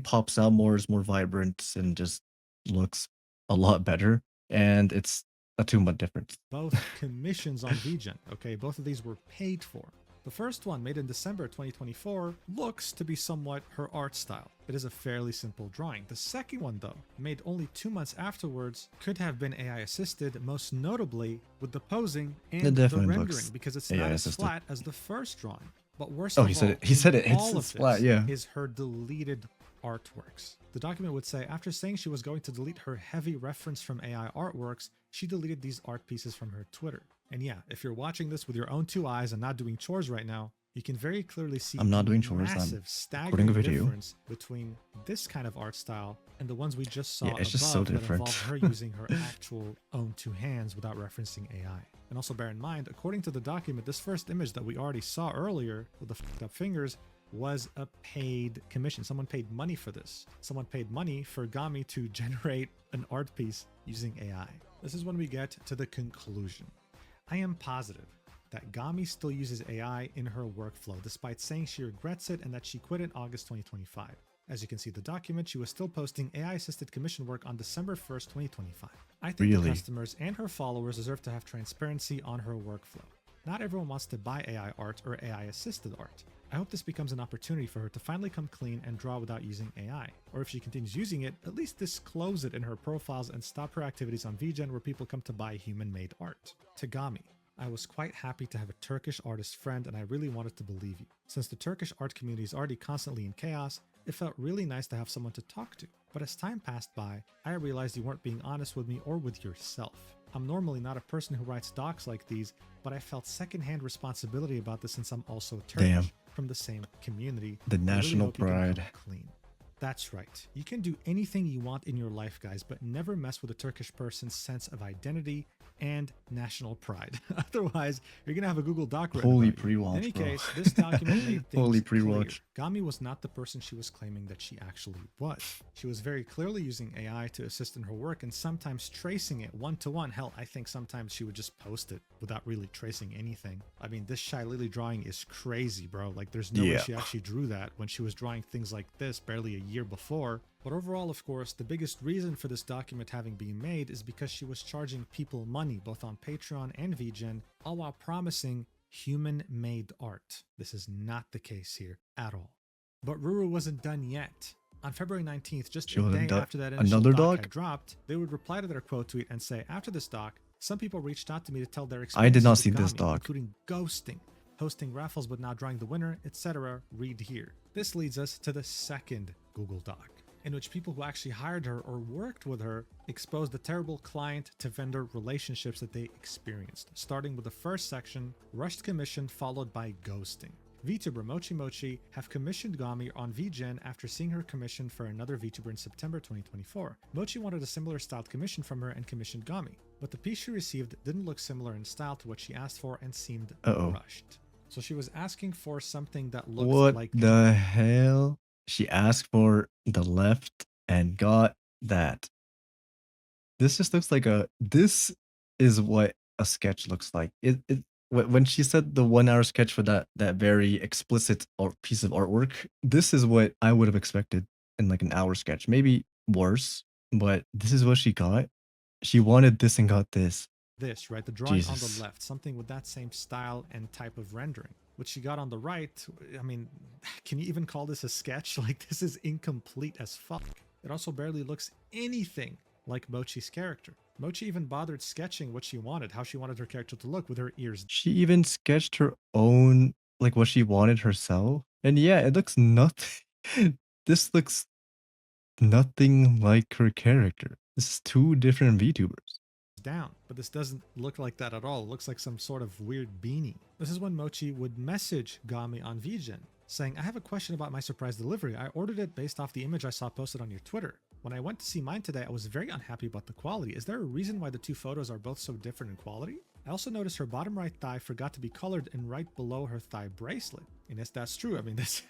pops out more, is more vibrant, and just looks a lot better. And it's a 2-month difference. Both commissions on VGen, okay? Both of these were paid for. The first one, made in December 2024, looks to be somewhat her art style. It is a fairly simple drawing. The second one, though, made only 2 months afterwards, could have been AI assisted, most notably with the posing and the rendering, because it's not as flat as the first drawing. But worse, he said it. It's flat, yeah. Is her deleted artworks. The document would say, after saying she was going to delete her heavy reference from AI artworks, she deleted these art pieces from her Twitter. And yeah, if you're watching this with your own two eyes and not doing chores right now, you can very clearly see I'm not the doing chores, I'm massive, recording a staggering video. difference between this kind of art style and the ones we just saw Yeah, it's above just so that different. involved her using her actual own two hands without referencing AI. And also bear in mind, according to the document, this first image that we already saw earlier with the fucked up fingers was a paid commission. Someone paid money for this. Someone paid money for Gami to generate an art piece using AI. This is when we get to the conclusion. I am positive that Gami still uses AI in her workflow, despite saying she regrets it and that she quit in August 2025. As you can see the document, she was still posting AI-assisted commission work on December 1st, 2025. I think the customers and her followers deserve to have transparency on her workflow. Not everyone wants to buy AI art or AI-assisted art. I hope this becomes an opportunity for her to finally come clean and draw without using AI. Or if she continues using it, at least disclose it in her profiles and stop her activities on VGen where people come to buy human-made art. To Gami, I was quite happy to have a Turkish artist friend and I really wanted to believe you. Since the Turkish art community is already constantly in chaos, it felt really nice to have someone to talk to. But as time passed by, I realized you weren't being honest with me or with yourself. I'm normally not a person who writes docs like these, but I felt secondhand responsibility about this since I'm also Turkish from the same community. The national pride. Clean. That's right. You can do anything you want in your life, guys, but never mess with a Turkish person's sense of identity and national pride. Otherwise, you're going to have a Google Doc written Holy about you. pre-watch, In any bro. case, this document made things Holy clear. pre-watch. Gami was not the person she was claiming that she actually was. She was very clearly using AI to assist in her work and sometimes tracing it one-to-one. Hell, I think sometimes she would just post it without really tracing anything. I mean, this Shy Lily drawing is crazy, bro. Like, there's no way she actually drew that when she was drawing things like this barely a year before. But overall, of course, the biggest reason for this document having been made is because she was charging people money, both on Patreon and VGen, all while promising human-made art. This is not the case here at all. But Ruru wasn't done yet. On February 19th, just a day after that initial doc had dropped, they would reply to their quote tweet and say, after this doc, some people reached out to me to tell their experiences I did not with see this Gami, doc. including ghosting, hosting raffles but not drawing the winner, etc. Read here. This leads us to the second Google Doc, in which people who actually hired her or worked with her exposed the terrible client-to-vendor relationships that they experienced, starting with the first section, rushed commission followed by ghosting. Vtuber Mochi Mochi have commissioned Gami on VGen after seeing her commission for another Vtuber in September 2024. Mochi wanted a similar styled commission from her and commissioned Gami, but the piece she received didn't look similar in style to what she asked for and seemed rushed. So she was asking for something that looked like... What the hell? She asked for the left and got that. This just looks like this is what a sketch looks like. When she said the 1 hour sketch for that very explicit piece of artwork, this is what I would have expected in like an hour sketch. Maybe worse, but this is what she got. She wanted this and got this. This, right? The drawing on the left, something with that same style and type of rendering. What she got on the right, I mean, can you even call this a sketch? Like, this is incomplete as fuck. It also barely looks anything like Mochi's character. Mochi even bothered sketching what she wanted, how she wanted her character to look with her ears. She even sketched her own, like what she wanted herself. And yeah, it looks nothing. This looks nothing like her character. This is two different VTubers. Down, but this doesn't look like that at all. It looks like some sort of weird beanie. This is when Mochi would message Gami on VGen, saying, I have a question about my surprise delivery. I ordered it based off the image I saw posted on your Twitter. When I went to see mine today, I was very unhappy about the quality. Is there a reason why the two photos are both so different in quality? I also noticed her bottom right thigh forgot to be colored and right below her thigh bracelet. And yes, that's true. I mean, this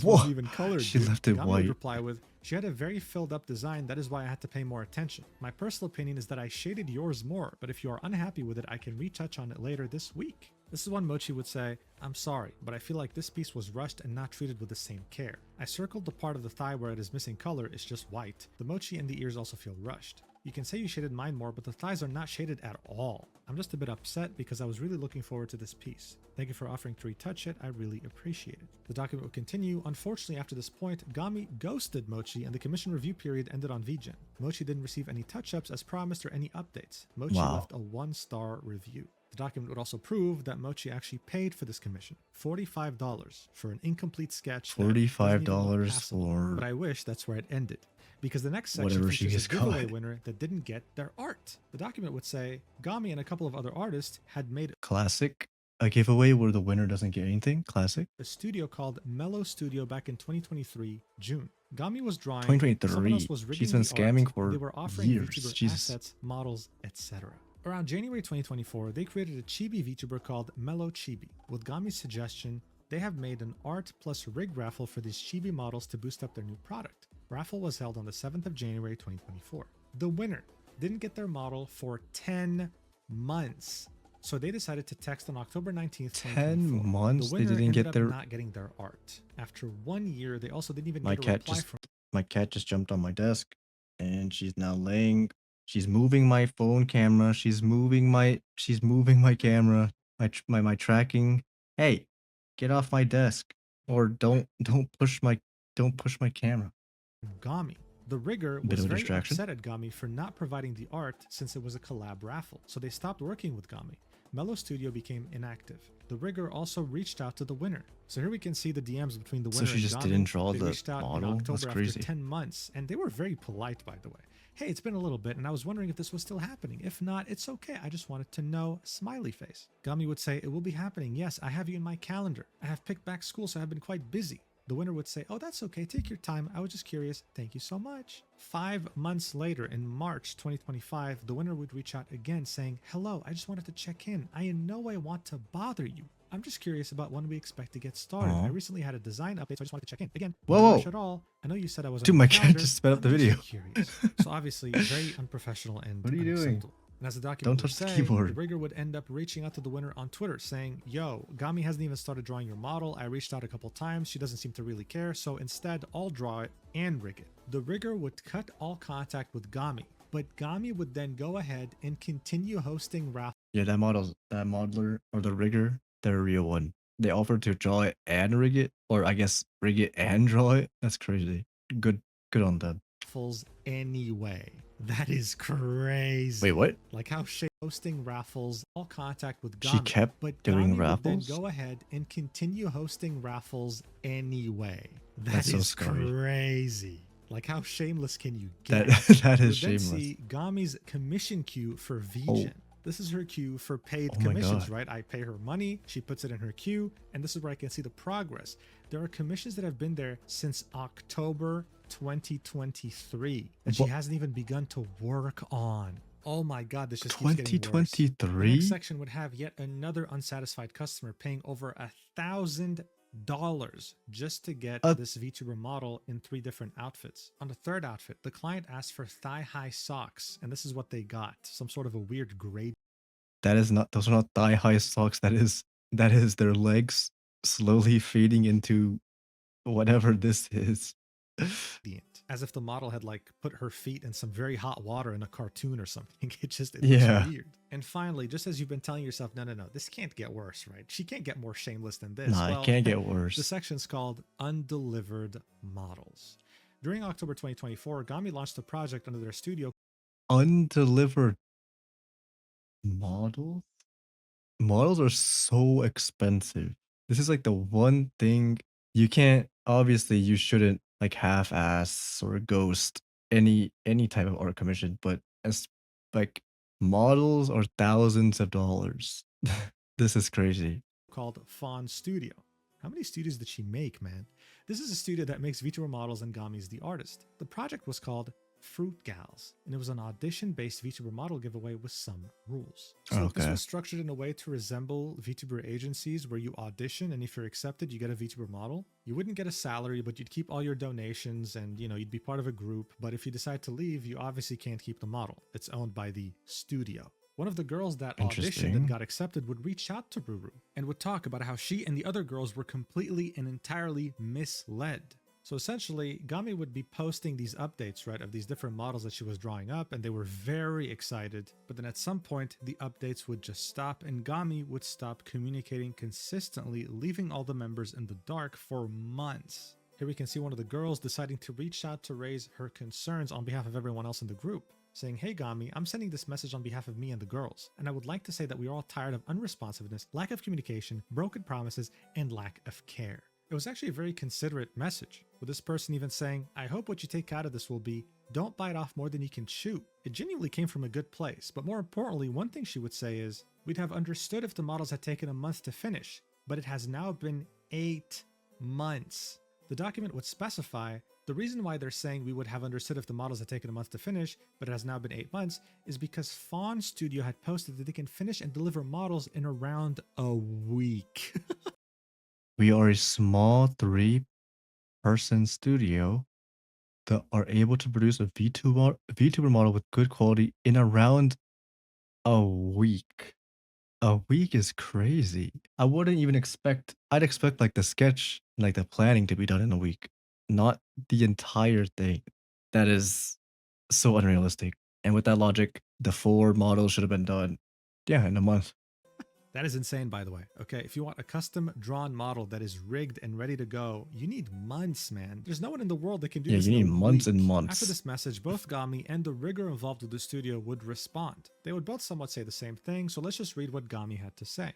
wasn't even colored. She left it Gami white. would reply with, she had a very filled up design. That is why I had to pay more attention. My personal opinion is that I shaded yours more, but if you are unhappy with it, I can retouch on it later this week. This is when Mochi would say, I'm sorry, but I feel like this piece was rushed and not treated with the same care. I circled the part of the thigh where it is missing color, it's just white. The mochi and the ears also feel rushed. You can say you shaded mine more, but the thighs are not shaded at all. I'm just a bit upset because I was really looking forward to this piece. Thank you for offering to retouch it, I really appreciate it. The document would continue. Unfortunately, after this point, Gami ghosted Mochi and the commission review period ended on VGen. Mochi didn't receive any touch-ups as promised or any updates. Mochi left a 1-star review. The document would also prove that Mochi actually paid for this commission, $45 for an incomplete sketch that doesn't even look $45 passable. for But I wish that's where it ended, because the next section whatever she features a gets giveaway caught. winner that didn't get their art. The document would say Gami and a couple of other artists had made Classic. A giveaway where the winner doesn't get anything. Classic. a studio called Mellow Studio back in 2023 June. Gami was drawing, someone 2023. else was rigging She's been the art, scamming and for they were offering years. VTuber Jesus. assets, models, etc. Around January 2024, they created a chibi VTuber called Mellow Chibi. With Gami's suggestion, they have made an art plus rig raffle for these chibi models to boost up their new product. Raffle was held on the 7th of January 2024. The winner didn't get their model for 10 months. So they decided to text on October 19th, 10 months The they winner didn't ended get up their. not getting their art. After 1 year, they also didn't even My get a cat reply just from my cat just jumped on my desk, and she's now laying. She's moving my phone camera. She's moving my camera. My tracking. Hey, get off my desk, or don't push my camera. Gami. The rigger Bit was of a very distraction. upset at Gami for not providing the art since it was a collab raffle, so they stopped working with Gami. Mellow Studio became inactive. The rigger also reached out to the winner. So here we can see the DMs between the winner So she and just Gami. didn't draw They the reached out in model? October That's after crazy. 10 months, and they were very polite, by the way. Hey, it's been a little bit, and I was wondering if this was still happening. If not, it's okay. I just wanted to know. Smiley face. Gami would say, it will be happening. Yes, I have you in my calendar. I have picked back school, so I've been quite busy. The winner would say, oh, that's okay. Take your time. I was just curious. Thank you so much. 5 months later, in March 2025, the winner would reach out again saying, hello, I just wanted to check in. I in no way want to bother you. I'm just curious about when we expect to get started. Aw. I recently had a design update, so I just wanted to check in. Again, Whoa, no whoa. rush at all. I know you said I was Dude, on my your cat calendar. just sped up the I'm video. curious. So obviously, very unprofessional and What are you doing? unacceptable. And as the document Don't would touch the say, keyboard. the rigger would end up reaching out to the winner on Twitter saying, yo, Gami hasn't even started drawing your model. I reached out a couple times. She doesn't seem to really care. So instead, I'll draw it and rig it. The rigger would cut all contact with Gami, but Gami would then go ahead and continue hosting raffles. Yeah, that modeler or the rigger, they're a real one. They offered to draw it and rig it, or I guess rig it and draw it. That's crazy. Good on them. Anyway. That is crazy. Wait, what? Like how Shay hosting raffles, all contact with Gami. She kept but doing Gami raffles? would then go ahead and continue hosting raffles anyway. That's so is scary. crazy. Like how shameless can you That get? that You is would then shameless. see Gami's commission queue for VGen. Oh. This is her queue for paid Oh my commissions, God. right? I pay her money, she puts it in her queue, and this is where I can see the progress. There are commissions that have been there since October 2023 that she What? hasn't even begun to work on. Oh my God, this just keeps getting worse. The 2023? next section would have yet another unsatisfied customer paying over $1,000 just to get this VTuber model in 3 different outfits. On the third outfit, the client asked for thigh-high socks, and this is what they got. Some sort of a weird gray. Those are not thigh high socks. That is their legs slowly fading into whatever this is. As if the model had like put her feet in some very hot water in a cartoon or something. It looks Yeah. weird. And finally, just as you've been telling yourself, no, this can't get worse, right? She can't get more shameless than this. Nah, Well, it can't get the worse. section's called Undelivered Models. During October 2024, Gami launched a project under their studio. Undelivered models? Models are so expensive. This is like the one thing you can't, obviously you shouldn't like half-ass or ghost any type of art commission, but as like models are thousands of dollars. This is crazy. Called Fawn Studio. How many studios did she make, man? This is a studio that makes VTuber models and Gami's the artist. The project was called Fruit Gals, and it was an audition-based VTuber model giveaway with some rules. So this Okay. was structured in a way to resemble VTuber agencies where you audition, and if you're accepted, you get a VTuber model. You wouldn't get a salary, but you'd keep all your donations, and you'd be part of a group. But if you decide to leave, you obviously can't keep the model. It's owned by the studio. One of the girls that auditioned Interesting. and got accepted would reach out to Ruru and would talk about how she and the other girls were completely and entirely misled. So essentially, Gami would be posting these updates, right, of these different models that she was drawing up, and they were very excited. But then at some point, the updates would just stop, and Gami would stop communicating consistently, leaving all the members in the dark for months. Here we can see one of the girls deciding to reach out to raise her concerns on behalf of everyone else in the group. saying, "Hey Gami, I'm sending this message on behalf of me and the girls, and I would like to say that we are all tired of unresponsiveness, lack of communication, broken promises, and lack of care." It was actually a very considerate message, with this person even saying, "I hope what you take out of this will be, don't bite off more than you can chew." It genuinely came from a good place, but more importantly, one thing she would say is, "We'd have understood if the models had taken a month to finish, but it has now been 8 months." The document would specify the reason why they're saying we would have understood if the models had taken a month to finish, but it has now been 8 months, is because Fawn Studio had posted that they can finish and deliver models in around a week. We are a small 3-person studio that are able to produce a VTuber model with good quality in around a week. A week is crazy. I wouldn't even expect, I'd expect like the sketch, like the planning to be done in a week, not the entire thing. That is so unrealistic. And with that logic, the 4 models should have been done, yeah, in a month. That is insane, by the way. Okay, if you want a custom drawn model that is rigged and ready to go, you need months, man. There's no one in the world that can do Yeah, this you in need a months week. and months. After this message, both Gami and the rigger involved with the studio would respond. They would both somewhat say the same thing, so let's just read what Gami had to say.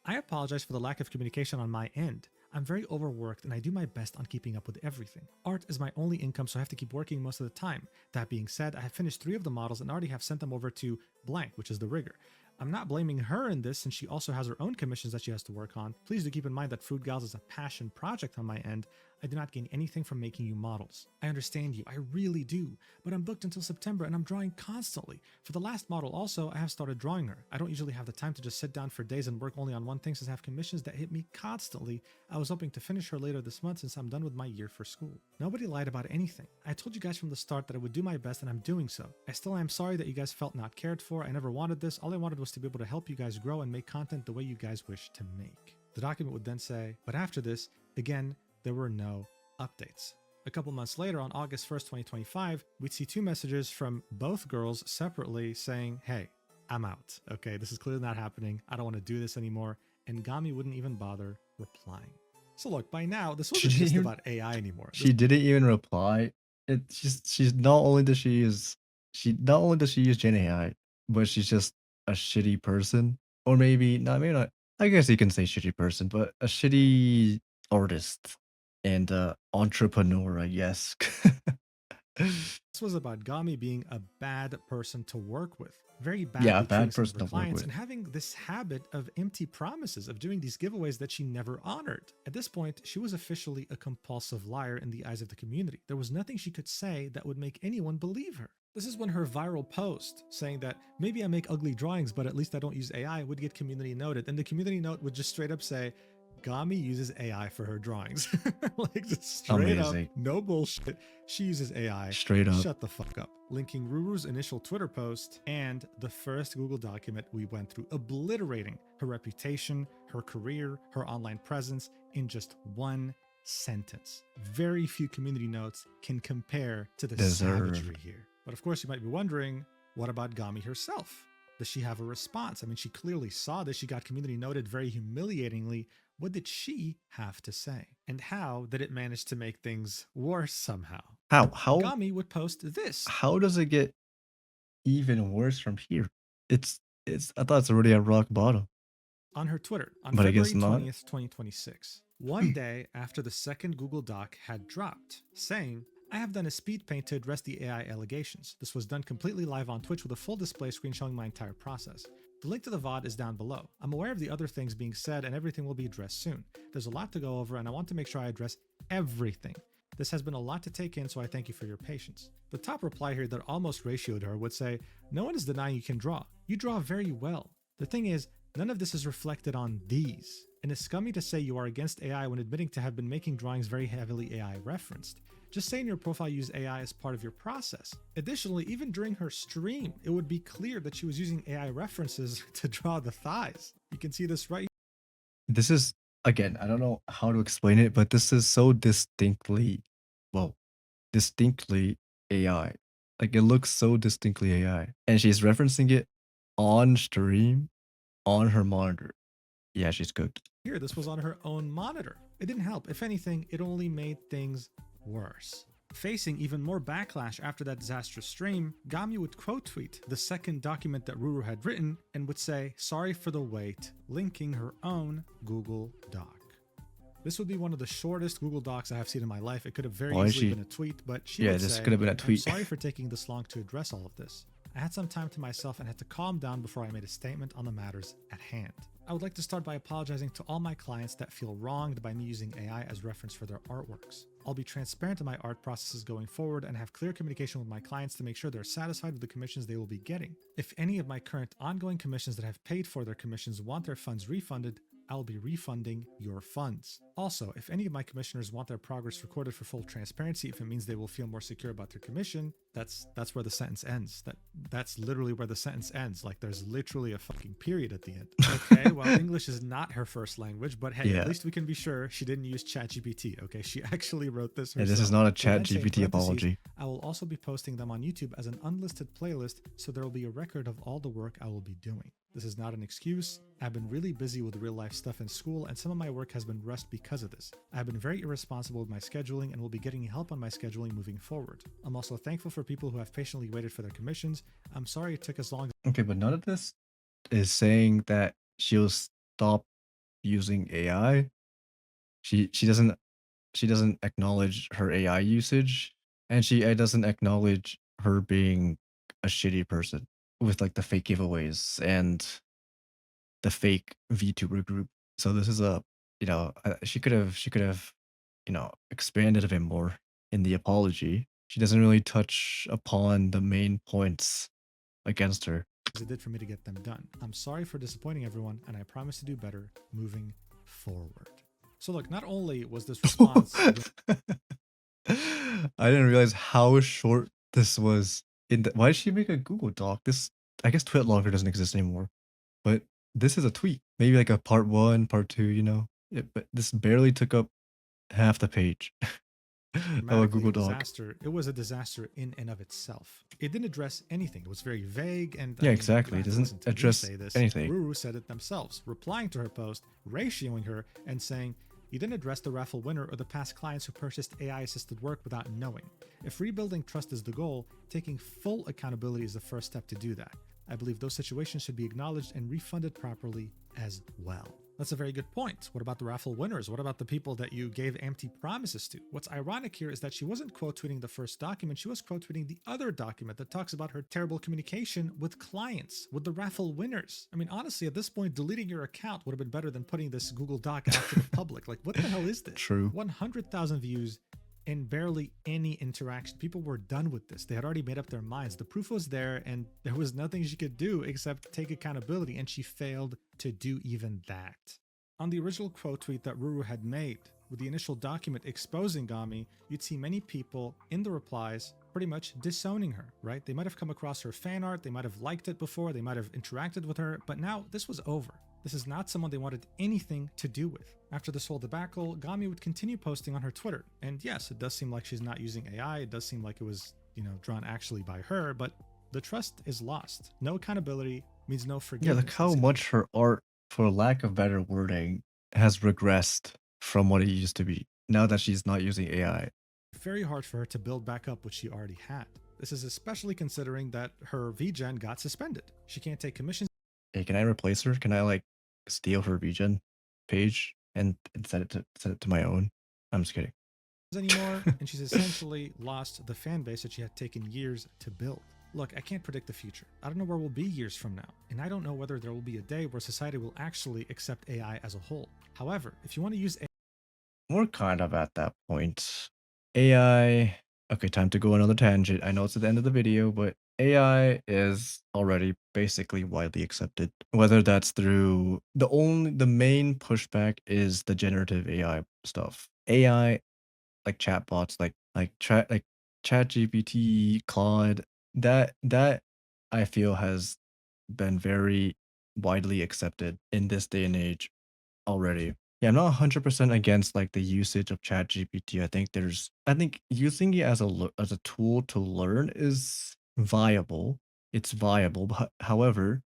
"I apologize for the lack of communication on my end. I'm very overworked and I do my best on keeping up with everything. Art is my only income, so I have to keep working most of the time. That being said, I have finished 3 of the models and already have sent them over to blank, which is the rigger. I'm not blaming her in this since she also has her own commissions that she has to work on. Please do keep in mind that Food Gals is a passion project on my end. I do not gain anything from making you models. I understand you, I really do, but I'm booked until September and I'm drawing constantly. For the last model also, I have started drawing her. I don't usually have the time to just sit down for days and work only on one thing since I have commissions that hit me constantly. I was hoping to finish her later this month since I'm done with my year for school. Nobody lied about anything. I told you guys from the start that I would do my best and I'm doing so. I still am sorry that you guys felt not cared for. I never wanted this. All I wanted was to be able to help you guys grow and make content the way you guys wish to make." The document would then say, "But after this, again, there were no updates." A couple months later, on August 1st, 2025, we'd see 2 messages from both girls separately saying, "Hey, I'm out. Okay, this is clearly not happening. I don't want to do this anymore." And Gami wouldn't even bother replying. So look, by now, this wasn't just about AI anymore. She didn't even reply. She's not only does she use Gen AI, but she's just a shitty person. Or maybe not. I guess you can say shitty person, but a shitty artist and entrepreneur, I guess. This was about Gami being a bad person to work with. Very badly Yeah, a treating bad some of person her to work clients with. and having this habit of empty promises, of doing these giveaways that she never honored. At this point, she was officially a compulsive liar in the eyes of the community. There was nothing she could say that would make anyone believe her. This is when her viral post saying that maybe I make ugly drawings, but at least I don't use AI would get community noted. And the community note would just straight up say, "Gami uses AI for her drawings." Like just straight Amazing. up, no bullshit. She uses AI. Straight up. Shut the fuck up. Linking Ruru's initial Twitter post and the first Google document we went through, obliterating her reputation, her career, her online presence in just one sentence. Very few community notes can compare to the savagery here. But of course, you might be wondering, what about Gami herself? Does she have a response? I mean, she clearly saw this. She got community noted very humiliatingly. What did she have to say? And how did it manage to make things worse somehow? How Gami would post this. How does it get even worse from here? It's I thought it's already at rock bottom. On her Twitter on But I February guess not. 20th, 2026. One day after the second Google Doc had dropped, saying, "I have done a speed paint to address the AI allegations. This was done completely live on Twitch with a full display screen showing my entire process. The link to the VOD is down below. I'm aware of the other things being said and everything will be addressed soon. There's a lot to go over and I want to make sure I address everything. This has been a lot to take in, so I thank you for your patience." The top reply here that almost ratioed her would say, "No one is denying you can draw. You draw very well. The thing is, none of this is reflected on these. And it's scummy to say you are against AI when admitting to have been making drawings very heavily AI referenced. Just say in your profile you use AI as part of your process. Additionally, even during her stream, it would be clear that she was using AI references to draw the thighs. You can see this right." This is, again, I don't know how to explain it, but this is so distinctly AI. Like, it looks so distinctly AI. And she's referencing it on stream, on her monitor. Yeah, she's cooked. Here, this was on her own monitor. It didn't help. If anything, it only made things worse. Facing even more backlash after that disastrous stream, Gami would quote tweet the second document that Ruru had written and would say, "Sorry for the wait," linking her own Google Doc. This would be one of the shortest Google Docs I have seen in my life. It could have very easily been a tweet, but she would this say, could have been a tweet. "I'm sorry for taking this long to address all of this. I had some time to myself and had to calm down before I made a statement on the matters at hand. I would like to start by apologizing to all my clients that feel wronged by me using AI as reference for their artworks. I'll be transparent in my art processes going forward and have clear communication with my clients to make sure they're satisfied with the commissions they will be getting. If any of my current ongoing commissions that have paid for their commissions want their funds refunded, I'll be refunding your funds. Also, if any of my commissioners want their progress recorded for full transparency, if it means they will feel more secure about their commission, that's where the sentence ends. That's literally where the sentence ends. Like there's literally a fucking period at the end. Okay, well, English is not her first language, but hey, at least we can be sure she didn't use ChatGPT. Okay, she actually wrote this herself. This is not a ChatGPT apology. I will also be posting them on YouTube as an unlisted playlist, so there will be a record of all the work I will be doing. This is not an excuse. I've been really busy with real life stuff in school, and some of my work has been rushed because of this. I've been very irresponsible with my scheduling and will be getting help on my scheduling moving forward. I'm also thankful for people who have patiently waited for their commissions. I'm sorry it took as long. Okay, but none of this is saying that she'll stop using AI. She doesn't acknowledge her AI usage, and she doesn't acknowledge her being a shitty person with like the fake giveaways and the fake VTuber group. So this is a, she could have, expanded a bit more in the apology. She doesn't really touch upon the main points against her. It did for me to get them done. I'm sorry for disappointing everyone, and I promise to do better moving forward. So look, not only was this response... I didn't realize how short this was. Why did she make a Google Doc? I guess TwitLonger doesn't exist anymore. But this is a tweet. Maybe like a part 1, part 2, but this barely took up half the page. Oh, a Google Doc. It was a disaster in and of itself. It didn't address anything. It was very vague and... exactly. It doesn't address anything. Ruru said it themselves, replying to her post, ratioing her, and saying, "You didn't address the raffle winner or the past clients who purchased AI-assisted work without knowing. If rebuilding trust is the goal, taking full accountability is the first step to do that. I believe those situations should be acknowledged and refunded properly as well." That's a very good point. What about the raffle winners? What about the people that you gave empty promises to? What's ironic here is that she wasn't quote tweeting the first document, she was quote tweeting the other document that talks about her terrible communication with clients, with the raffle winners. I mean, honestly, at this point, deleting your account would have been better than putting this Google Doc out to the public. Like, what the hell is this? True. 100,000 views and barely any interaction. People were done with this. They had already made up their minds. The proof was there, and there was nothing she could do except take accountability, and she failed to do even that. On the original quote tweet that Ruru had made, with the initial document exposing Gami, you'd see many people in the replies pretty much disowning her, right? They might have come across her fan art, they might have liked it before, they might have interacted with her, but now this was over. This is not someone they wanted anything to do with. After this whole debacle, Gami would continue posting on her Twitter. And yes, it does seem like she's not using AI. It does seem like it was, drawn actually by her, but the trust is lost. No accountability means no forgiveness. Yeah, look how much her art, for lack of better wording, has regressed from what it used to be, now that she's not using AI. Very hard for her to build back up what she already had. This is especially considering that her VGen got suspended. She can't take commissions. Hey, can I replace her? Can I steal her VGen page and set it to my own? I'm just kidding. Anymore, and she's essentially lost the fan base that she had taken years to build. Look, I can't predict the future. I don't know where we'll be years from now, and I don't know whether there will be a day where society will actually accept AI as a whole. However, if you want to use AI... We're kind of at that point. AI... Okay, time to go another tangent. I know it's at the end of the video, but AI is already basically widely accepted. Whether that's through... The main pushback is the generative AI stuff. AI, like chatbots, like ChatGPT, Claude, that I feel has been very widely accepted in this day and age already. Yeah, I'm not 100% against the usage of ChatGPT. I think using it as a tool to learn is viable. It's viable, but however,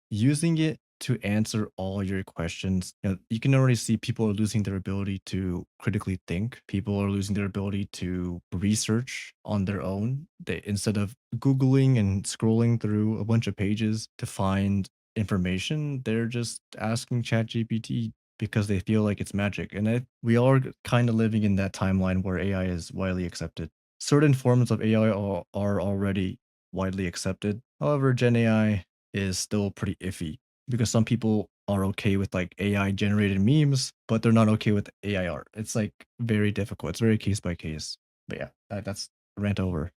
using it to answer all your questions. You can already see people are losing their ability to critically think. People are losing their ability to research on their own. They, instead of Googling and scrolling through a bunch of pages to find information, they're just asking ChatGPT because they feel like it's magic. And we are kind of living in that timeline where AI is widely accepted. Certain forms of AI are already widely accepted. However, Gen AI is still pretty iffy because some people are okay with like AI generated memes, but they're not okay with AI art. It's like very difficult. It's very case by case. But yeah, that's rant over.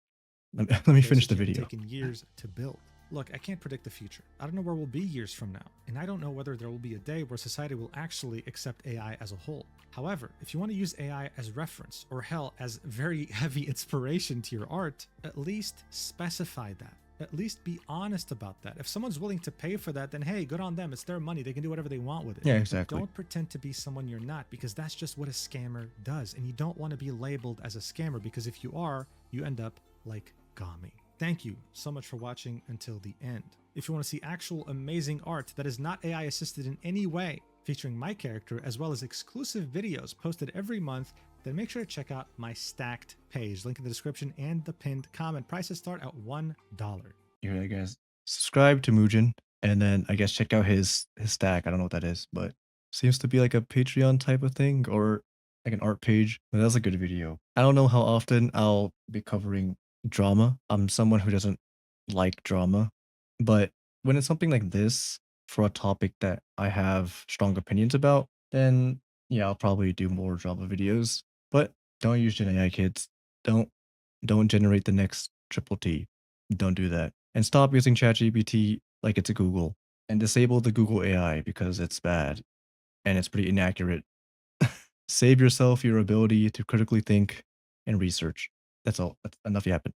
Let me finish the Basically have video. taken years to build. Look, I can't predict the future. I don't know where we'll be years from now, and I don't know whether there will be a day where society will actually accept AI as a whole. However, if you want to use AI as reference, or hell, as very heavy inspiration to your art, at least specify that. At least be honest about that. If someone's willing to pay for that, then hey, good on them. It's their money. They can do whatever they want with it. Yeah, But exactly. don't pretend to be someone you're not, because that's just what a scammer does. And you don't want to be labeled as a scammer, because if you are, you end up like Gami. Thank you so much for watching until the end. If you want to see actual amazing art that is not AI assisted in any way, featuring my character as well as exclusive videos posted every month, then make sure to check out my Stacked page. Link in the description and the pinned comment. Prices start at $1. You hear that, guys? Subscribe to Mujin, and then I guess check out his stack. I don't know what that is, but seems to be like a Patreon type of thing or like an art page. But that's a good video. I don't know how often I'll be covering drama. I'm someone who doesn't like drama, but when it's something like this for a topic that I have strong opinions about, then yeah, I'll probably do more drama videos. But don't use Gen AI, kids. Don't don't generate the next triple T. Don't do that. And stop using ChatGPT like it's a Google. And disable the Google AI because it's bad and it's pretty inaccurate. Save yourself your ability to critically think and research. That's all. That's enough yapping.